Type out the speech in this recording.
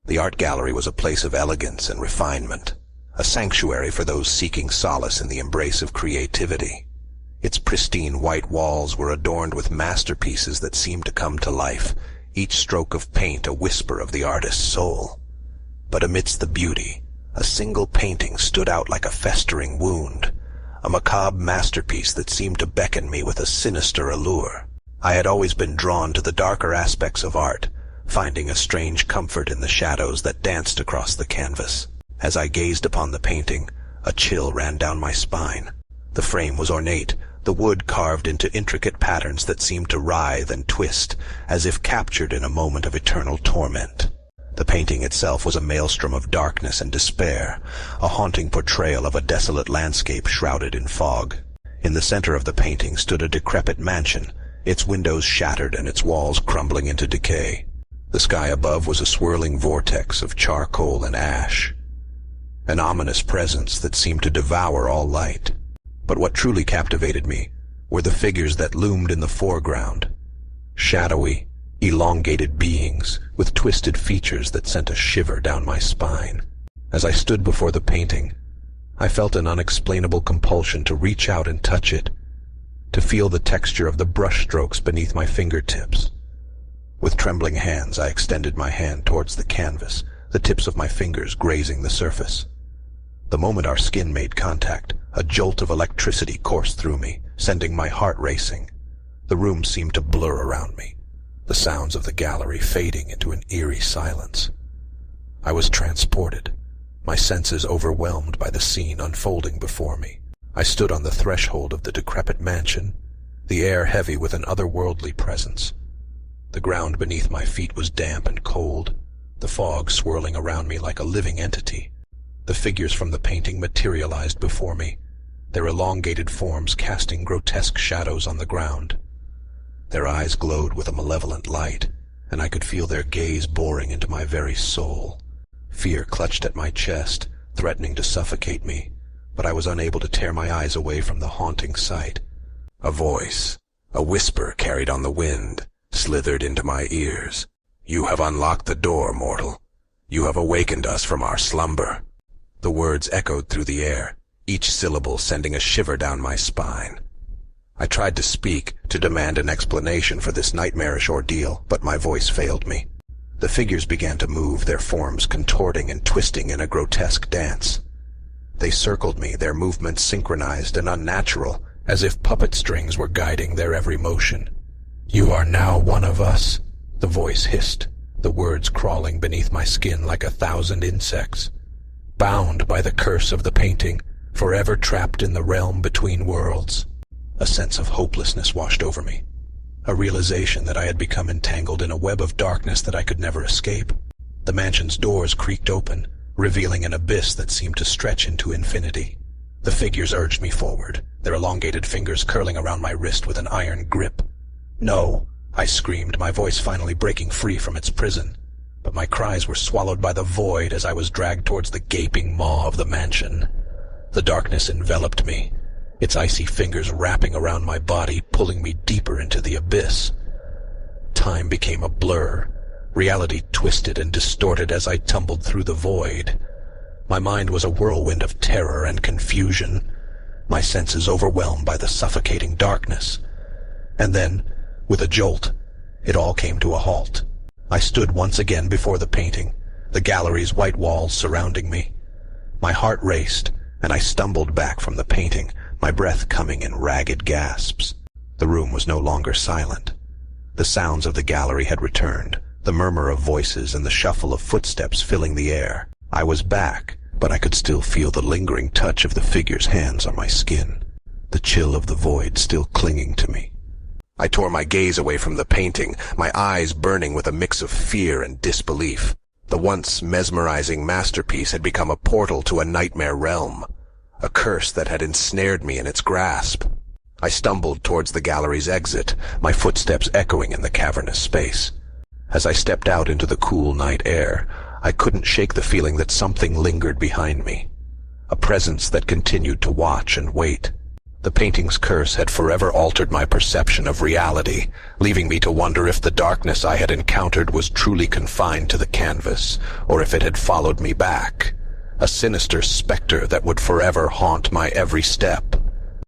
The art gallery was a place of elegance and refinement, a sanctuary for those seeking solace in the embrace of creativity. Its pristine white walls were adorned with masterpieces that seemed to come to life, each stroke of paint a whisper of the artist's soul. But amidst the beauty, a single painting stood out like a festering wound, a macabre masterpiece that seemed to beckon me with a sinister allure. I had always been drawn to the darker aspects of art, finding a strange comfort in the shadows that danced across the canvas. As I gazed upon the painting, a chill ran down my spine. The frame was ornate, the wood carved into intricate patterns that seemed to writhe and twist, as if captured in a moment of eternal torment. The painting itself was a maelstrom of darkness and despair, a haunting portrayal of a desolate landscape shrouded in fog. In the center of the painting stood a decrepit mansion, its windows shattered and its walls crumbling into decay. The sky above was a swirling vortex of charcoal and ash, an ominous presence that seemed to devour all light. But what truly captivated me were the figures that loomed in the foreground, shadowy, elongated beings with twisted features that sent a shiver down my spine. As I stood before the painting, I felt an unexplainable compulsion to reach out and touch it, to feel the texture of the brushstrokes beneath my fingertips. With trembling hands, I extended my hand towards the canvas, the tips of my fingers grazing the surface. The moment our skin made contact, a jolt of electricity coursed through me, sending my heart racing. The room seemed to blur around me, the sounds of the gallery fading into an eerie silence. I was transported, my senses overwhelmed by the scene unfolding before me. I stood on the threshold of the decrepit mansion, the air heavy with an otherworldly presence. The ground beneath my feet was damp and cold, the fog swirling around me like a living entity. The figures from the painting materialized before me, their elongated forms casting grotesque shadows on the ground. Their eyes glowed with a malevolent light, and I could feel their gaze boring into my very soul. Fear clutched at my chest, threatening to suffocate me, but I was unable to tear my eyes away from the haunting sight. A voice, a whisper carried on the wind, slithered into my ears. "You have unlocked the door, mortal. You have awakened us from our slumber." The words echoed through the air, each syllable sending a shiver down my spine. I tried to speak, to demand an explanation for this nightmarish ordeal, but my voice failed me. The figures began to move, their forms contorting and twisting in a grotesque dance. They circled me, their movements synchronized and unnatural, as if puppet strings were guiding their every motion. "You are now one of us," the voice hissed, the words crawling beneath my skin like 1,000 insects. "Bound by the curse of the painting, forever trapped in the realm between worlds." A sense of hopelessness washed over me, a realization that I had become entangled in a web of darkness that I could never escape. The mansion's doors creaked open, revealing an abyss that seemed to stretch into infinity. The figures urged me forward, their elongated fingers curling around my wrist with an iron grip. "No!" I screamed, my voice finally breaking free from its prison. But my cries were swallowed by the void as I was dragged towards the gaping maw of the mansion. The darkness enveloped me, its icy fingers wrapping around my body, pulling me deeper into the abyss. Time became a blur. Reality twisted and distorted as I tumbled through the void. My mind was a whirlwind of terror and confusion, my senses overwhelmed by the suffocating darkness. And then, with a jolt, it all came to a halt. I stood once again before the painting, the gallery's white walls surrounding me. My heart raced, and I stumbled back from the painting, my breath coming in ragged gasps. The room was no longer silent. The sounds of the gallery had returned, the murmur of voices and the shuffle of footsteps filling the air. I was back, but I could still feel the lingering touch of the figure's hands on my skin, the chill of the void still clinging to me. I tore my gaze away from the painting, my eyes burning with a mix of fear and disbelief. The once mesmerizing masterpiece had become a portal to a nightmare realm, a curse that had ensnared me in its grasp. I stumbled towards the gallery's exit, my footsteps echoing in the cavernous space. As I stepped out into the cool night air, I couldn't shake the feeling that something lingered behind me, a presence that continued to watch and wait. The painting's curse had forever altered my perception of reality, leaving me to wonder if the darkness I had encountered was truly confined to the canvas, or if it had followed me back, a sinister specter that would forever haunt my every step.